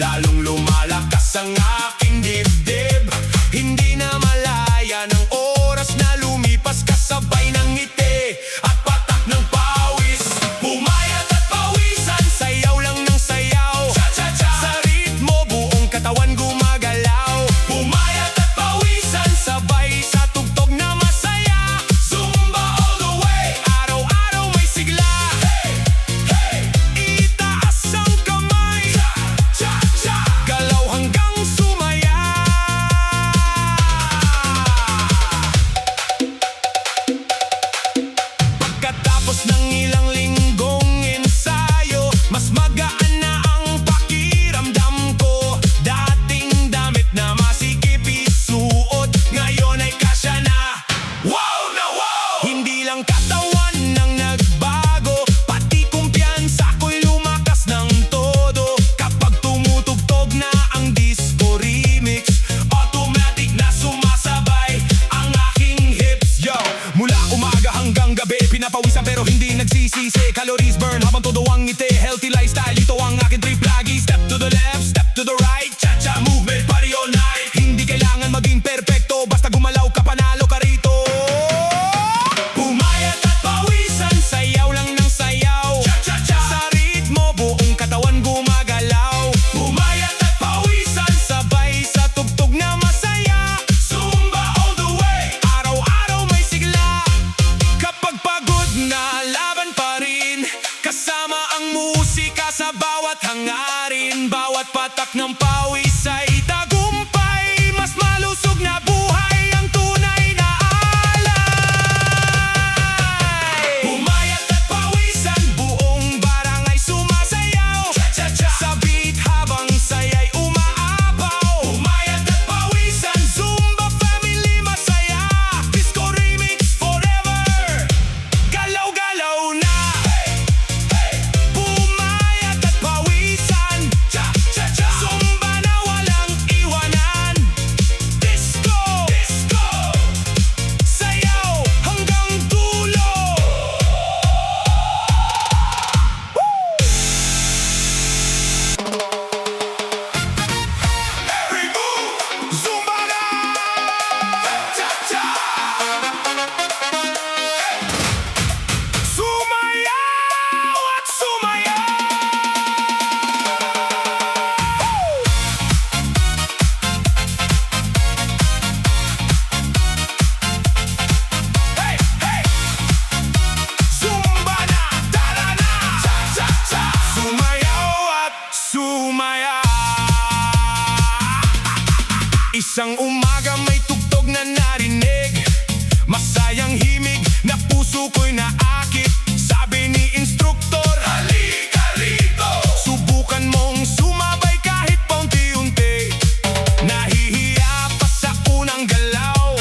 lalong lumalakas ang aking dibdib. Hindi na malaya ng oras na lumipas, kasabay ng ngiti at patak ng pawis. Pumayat at pawisan, sayaw lang ng sayaw. Cha-cha-cha, sa ritmo buong katawan gumagalaw. Pumayat at pawisan, sabay sa tugtog na masaya. Zumba all the way, araw-araw may sigla. Hey, hey, itaas ang kamay. Cha-cha-cha, galaw hanggang sumaya. Pagkatapos ng ilang linggong ensayo, mas magaan na ang pakiramdam ko. Dating damit na masikip isuot, ngayon ay kasya na. Wow na wow! Hindi lang katawan nang nagbago, pati kumpiyansa ko'y lumakas ng todo. Kapag tumutugtog na ang disco remix, automatic na sumasabay ang aking hips. Yo, mula umaga hanggang gabi, pinapawisan pero hindi nagsisisi. Calories burn habang todo ang ngiti. Healthy lifestyle, ito ang aking trip lagi. Step to the left, step to the right. Cha-cha movement, party all night. Hindi kailangan maging perfecto, basta gumalaw ka, panalo ka rito. Pumayat at pawisan, sayaw lang ng sayaw. Cha-cha-cha, sa ritmo buong katawan gumagalaw. Pumayat at pawisan, sabay sa tugtog na masaya. Zumba all the way, araw-araw may sigla. Kapag pagod na, laban pa rin, kasama ang musika sa bawat hangarin. Bawat patak ng pawis ay tagumpay, mas malusog na buhay ang tunay na alay. Pumayat at pawisan, buong barangay sumasayaw. Cha-cha-cha, sa beat habang saya'y umaapaw. Pumayat at pawisan, Zumba family masaya. Disco remix forever, galaw-galaw na. Pumayat at pawisan, cha-cha-cha, Zumba na walang iwanan. Disco, disco, sayaw hanggang dulo. Every move, Zumba na. Cha-cha, sumayaw at sumayaw. Hey, hey, Zumba na, tara na. Cha-cha-cha, sumayaw at sumayaw. Isang umaga may tugtog na narinig, masayang himig na puso ko'y naakit. Sabi ni instruktor, halika rito. Subukan mong sumabay kahit paunti-unti. Nahihiya pa sa unang galaw,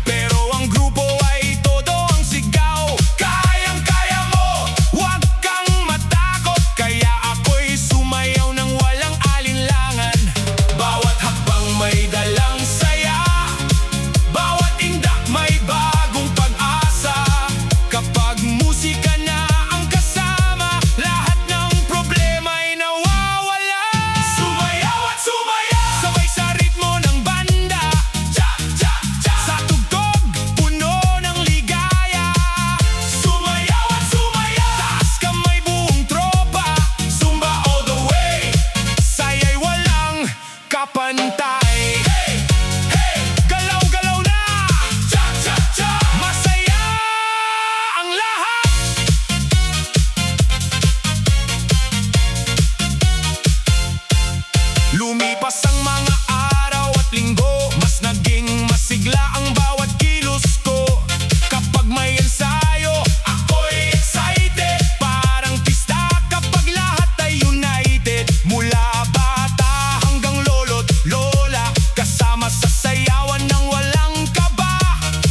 pero ang grupo ay todo ang sigaw. Kayang-kaya mo, huwag kang matakot. Kaya ako'y sumayaw ng walang alinlangan. Bawat hakbang may dalang saya, bawat indak may bagong pag-asa. Kapag musika na ang kasama, lahat ng problema'y nawawala. Sumayaw at sumayaw, sabay sa ritmo ng banda. Cha-cha-cha, sa tugtog, puno ng ligaya. Sumayaw at sumayaw, taas kamay buong tropa. Zumba all the way, saya'y walang kapantay. Hey, hey, galaw-galaw na. Cha-cha-cha, masaya ang lahat. Lumipas ang mga araw at linggo, mas naging masigla ang bawat kilos ko. Kapag may ensayo, ako'y excited. Parang pista kapag lahat ay united. Mula bata hanggang lolo't lola, kasama sa sayawan ng walang kaba.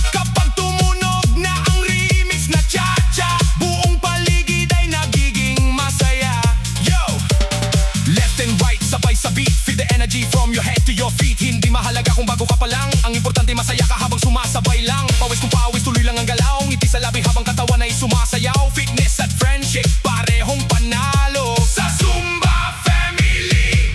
Kapag tumunog na ang remix na cha-cha, buong paligid ay nagiging masaya. Yo! Left and right, sabay sa beat, feel the energy from your head to your feet. Hindi mahalaga kung bago ka pa lang, ang importante masaya ka habang sumasabay lang. Pawis kung pawis, tuloy lang ang galaw. Ngiti sa labi habang katawan ay sumasayaw. Fitness at friendship, parehong panalo. Sa Zumba family,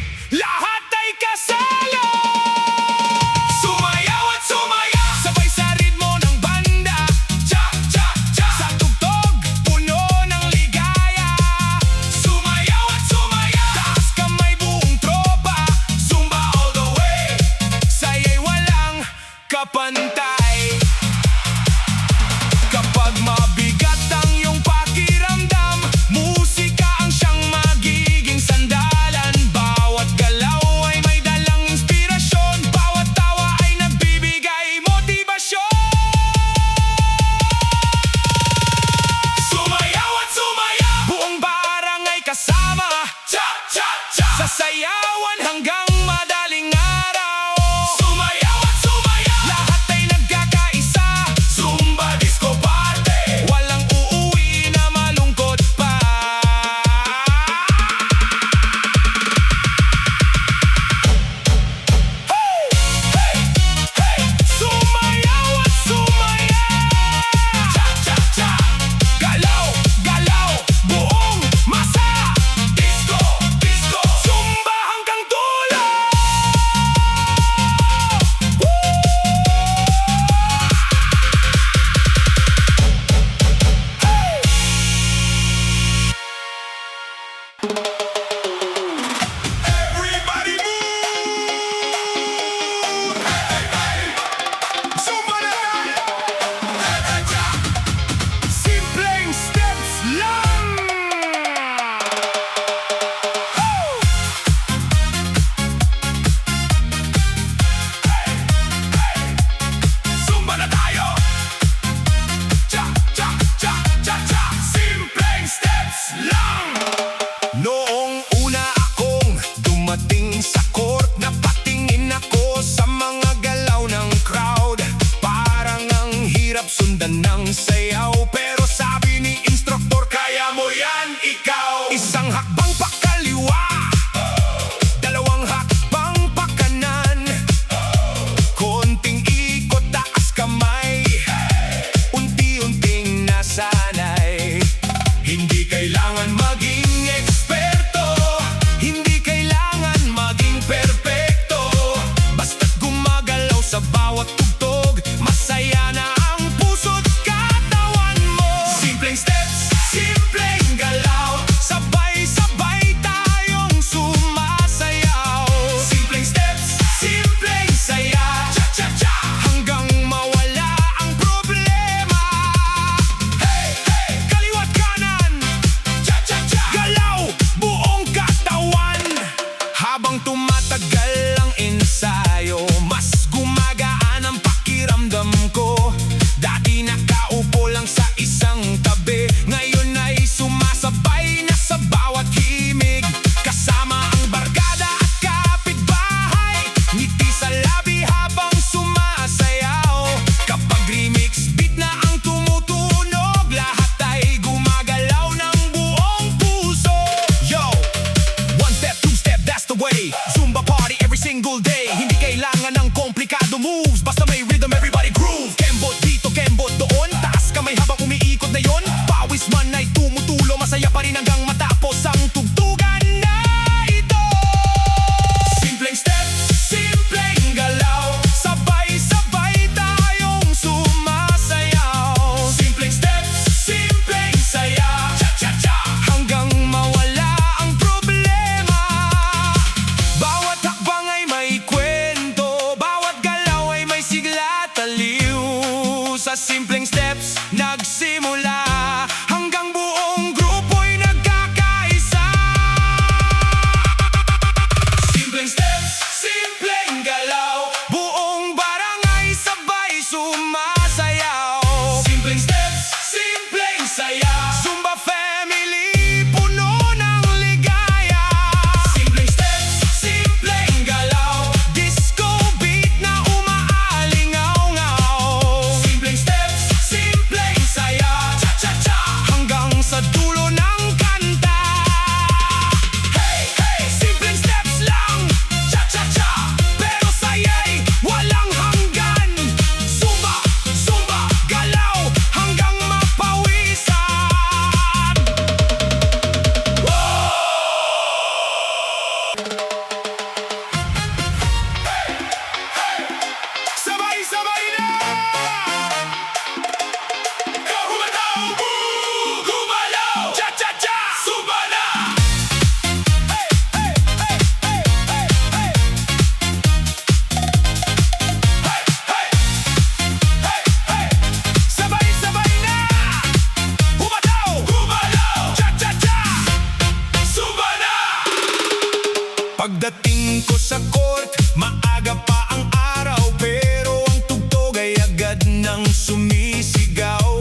sa court. Maaga pa ang araw pero ang tugtog ay agad nang sumisigaw.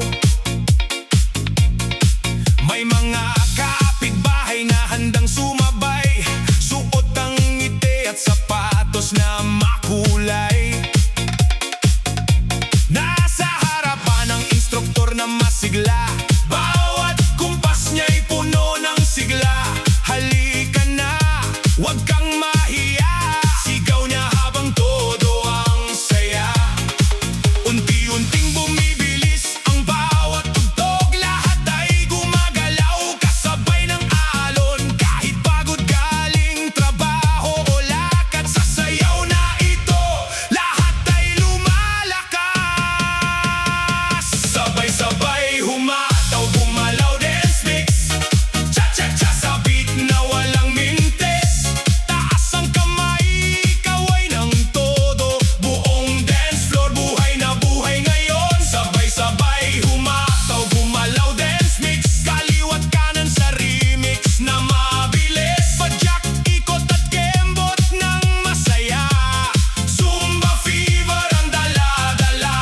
May mga kapitbahay na handang sumabay, suot ang ngiti at sapatos na makulay. Nasa harapan ng instruktor na masigla, bawat kumpas niya'y puno ng sigla. Halika na, huwag kang mahiya, sigaw niya habang todo ang saya. Unti-unting bumibilis ang bawat tugtog, lahat ay gumagalaw kasabay ng alon. Kahit pagod galing trabaho o lakad, sa sayaw na ito lahat ay lumalakas. Sabay-sabay humataw, gumalaw, dance mix, cha-cha-cha sa beat na walang mintis. Taas ang kamay, kaway ng todo, buong dance floor buhay na buhay ngayon. Sabay-sabay humataw, gumalaw, dance mix, kaliwat kanan sa remix na mabilis. Padyak, ikot at kembot ng masaya, Zumba fever ang dala-dala.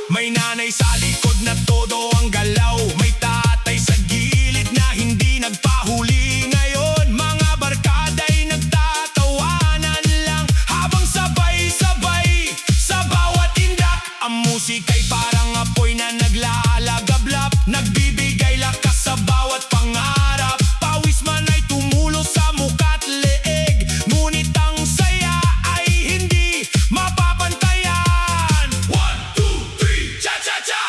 May nanay sa likod na todo ang galaw, may tatay sa gilid na hindi nagpahuli ngayon. Mga barkada'y nagtatawanan lang habang sabay-sabay sa bawat indak. Ang musika'y parang apoy na naglalagablap, nagbibigay lakas sa bawat pangarap. Pawis man ay tumulo sa muka't leeg, ngunit ang saya ay hindi mapapantayan. 1, 2, 3, cha-cha-cha!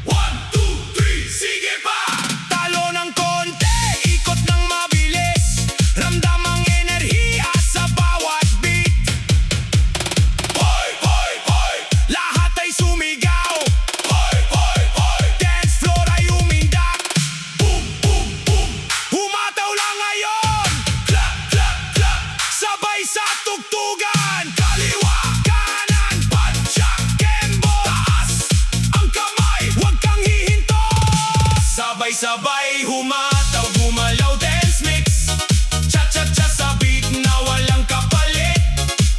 1, 2, 3, sige pa! Talo ng konti, ikot ng mabilis, ramdam ang enerhiya sa bawat beat. Hoy, hoy, hoy, lahat ay sumigaw. Hoy, hoy, hoy, dance floor ay umindak. Boom, boom, boom, humataw lang ngayon. Clap, clap, clap, sabay sa tugtugan. Kaliwa, kanan, padyak, kembo, taas ang kamay, huwag kang hihinto. Sabay-sabay humataw, gumalaw, dance mix, cha-cha-cha sa beat na walang kapalit.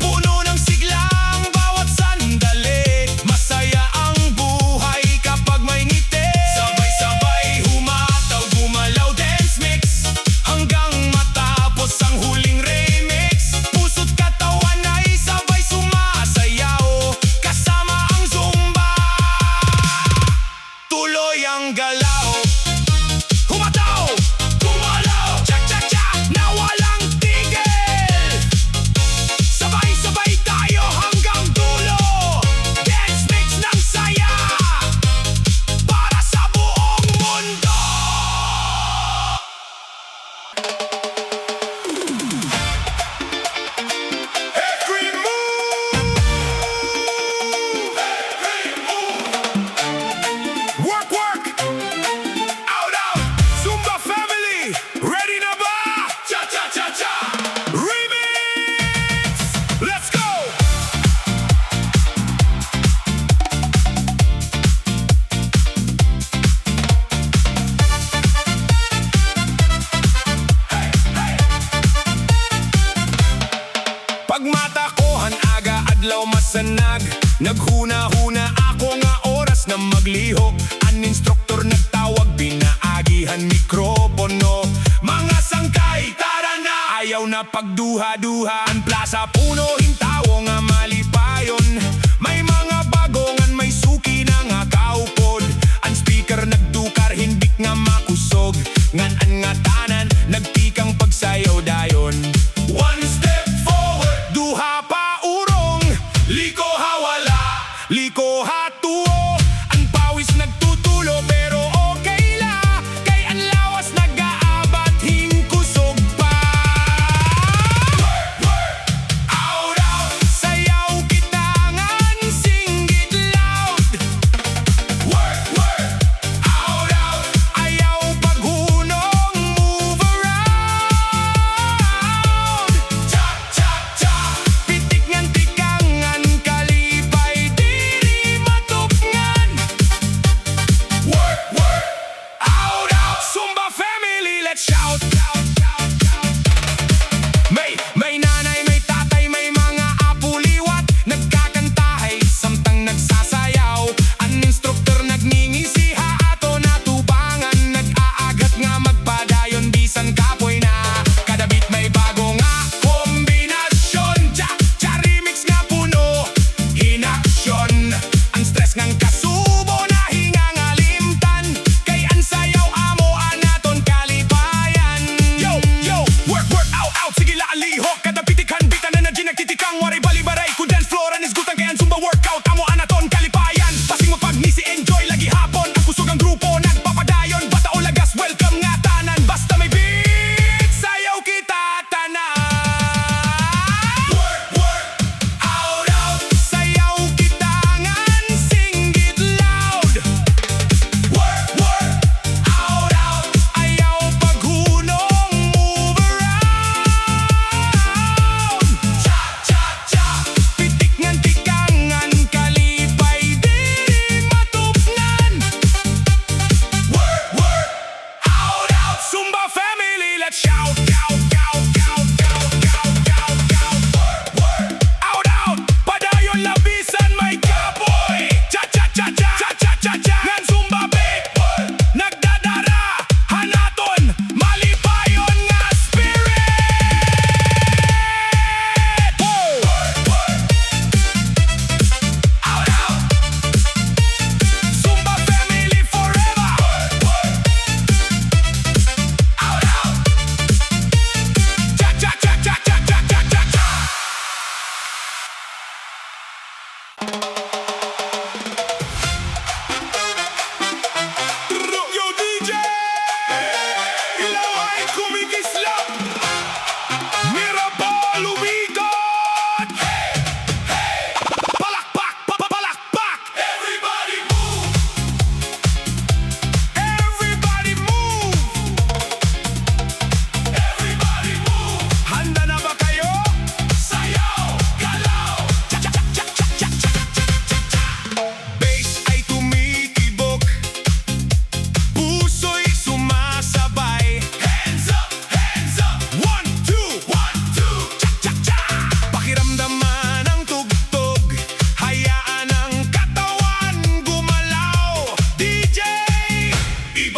Puno ng sigla ang bawat sandali, masaya ang buhay kapag may ngiti. Sabay-sabay humataw, gumalaw, dance mix, hanggang matapos ang huling remix. Puso't katawan ay sabay sumasayaw, kasama ang Zumba. Tuloy ang galaw, humataw, gumalaw, cha-cha-cha na walang tigil. Sabay-sabay tayo hanggang dulo, dance mix ng saya para sa buong mundo. Every move, every move. Work, work, out, out. Zumba family, ready na ba? Cha-cha-cha-cha, remix, let's go. Pagmata ko aga adlaw masanag, naghuna-huna ako nga oras na magliho. An instruktor nagtawag, binaagihan mikropono. Mga sangkay, tara na, ayaw na pagduha-duha. Ang plaza puno, hintawo nga malipayon. May mga bagongan, may suki na nga kaupod. Ang speaker nagdukar, hindik nga makusog. Ngan-an nga tanan, nagpikang pagsayaw dayon. One step forward, duha pa urong, liko hawala, liko hatuo. Ang pawis nagtutulo pero okay la, kay ang lawas nag-aabat hingkusog pa. Work, work, out, out, sayaw kitangan, singgit loud. Work, work, out, out, ayaw paghunong.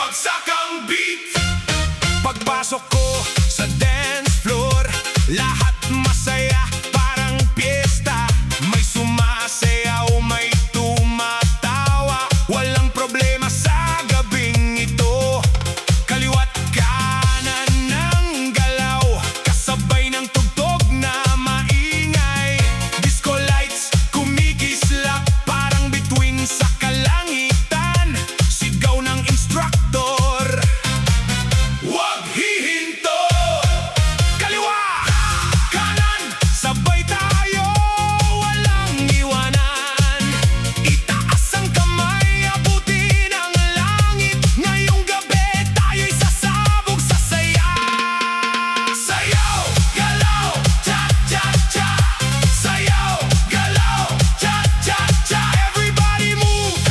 bumagsak ang beat. Pagpasok ko sa dance floor, lahat masaya, parang piyesta. May sumasayaw, may tumatawa, walang problema sa gabing ito. Kaliwat kanan ng galaw, kasabay ng tugtog na maingay. Disco lights kumikislap, parang bituin sa kalangitan. Sigaw ng instructor, huwag hihinto. Kaliwa, kanan, sabay tayo, walang iwanan. Itaas ang kamay, abutin ang langit. Ngayong gabi tayo'y sasabog sa saya. Sayaw, galaw, cha-cha-cha. Sayaw, galaw, cha-cha-cha. Everybody move,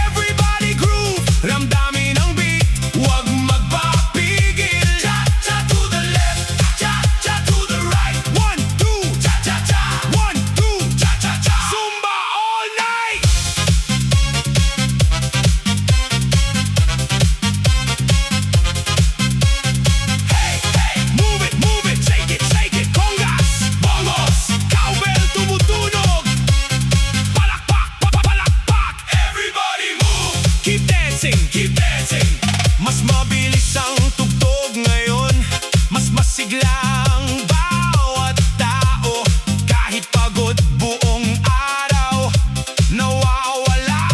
everybody groove. Ramdamin ang beat, huwag magpapigil. Cha-cha to the left, cha-cha to the right. 1, 2, cha-cha-cha. 1, 2, cha-cha-cha. Zumba all night. Hey, hey, move it, shake it, congas, bongos, cowbell tumutunog. Palakpak, palakpak, everybody move. Keep dancing, mas mabilis ang tugtog ngayon. Mas masigla ang bawat tao. Kahit pagod buong araw, nawawala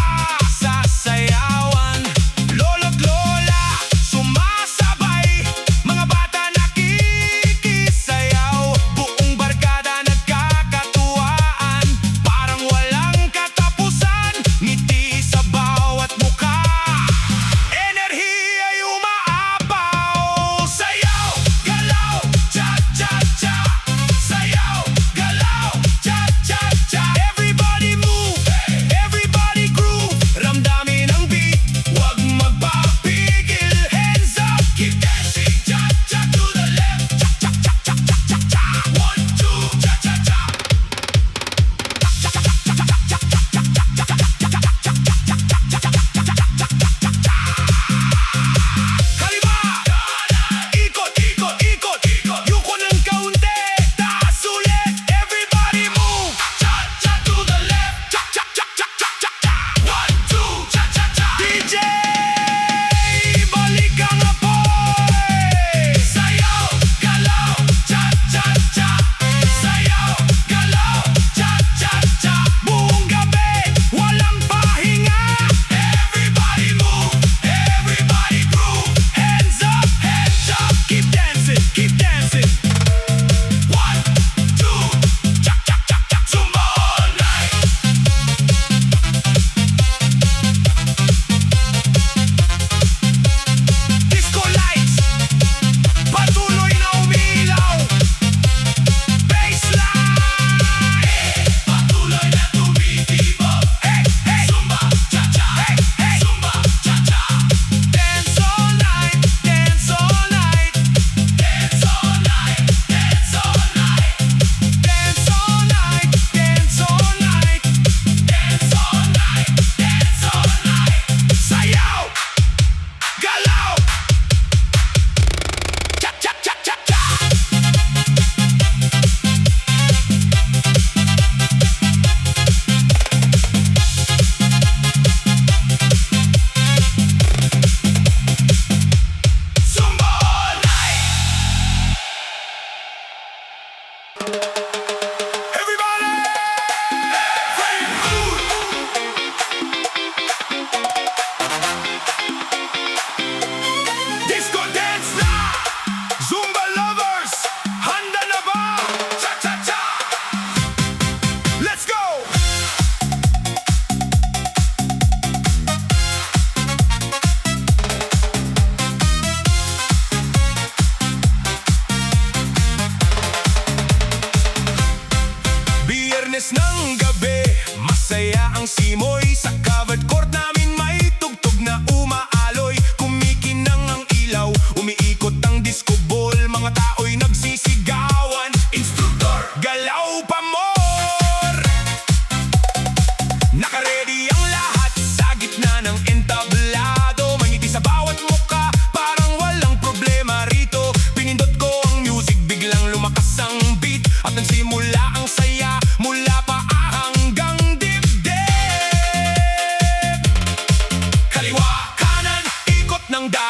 sa sayawan. Lolo't lola, sumasabay. Mga bata nakikisayaw. Buong barkada nagkakatuwaan. Parang walang katapusan. Ngiti sa bawat mukha. Enerhiya'y umaapaw. Sayaw, galaw, cha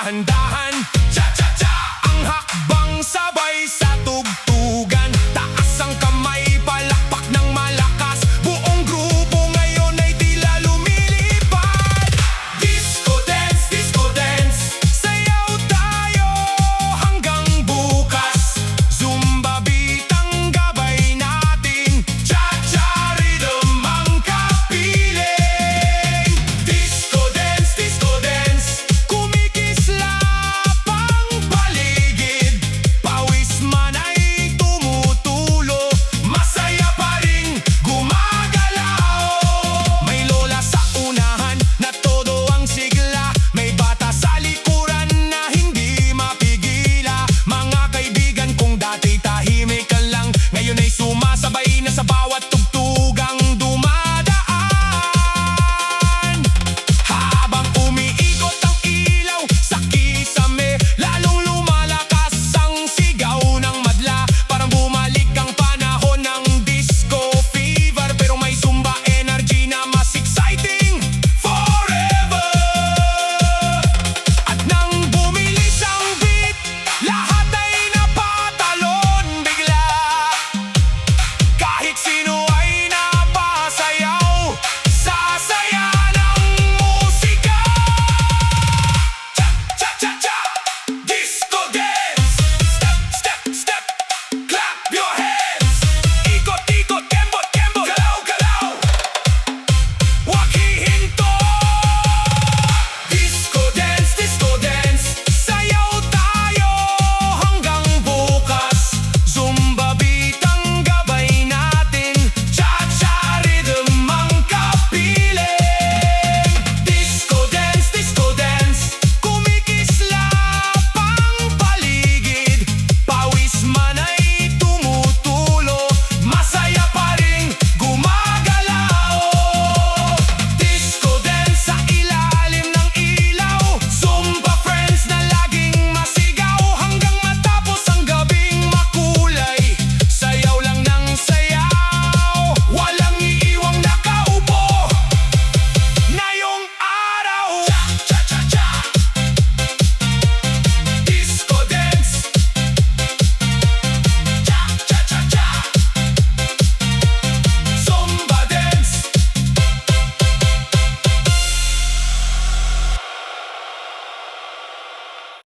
dahan-dahan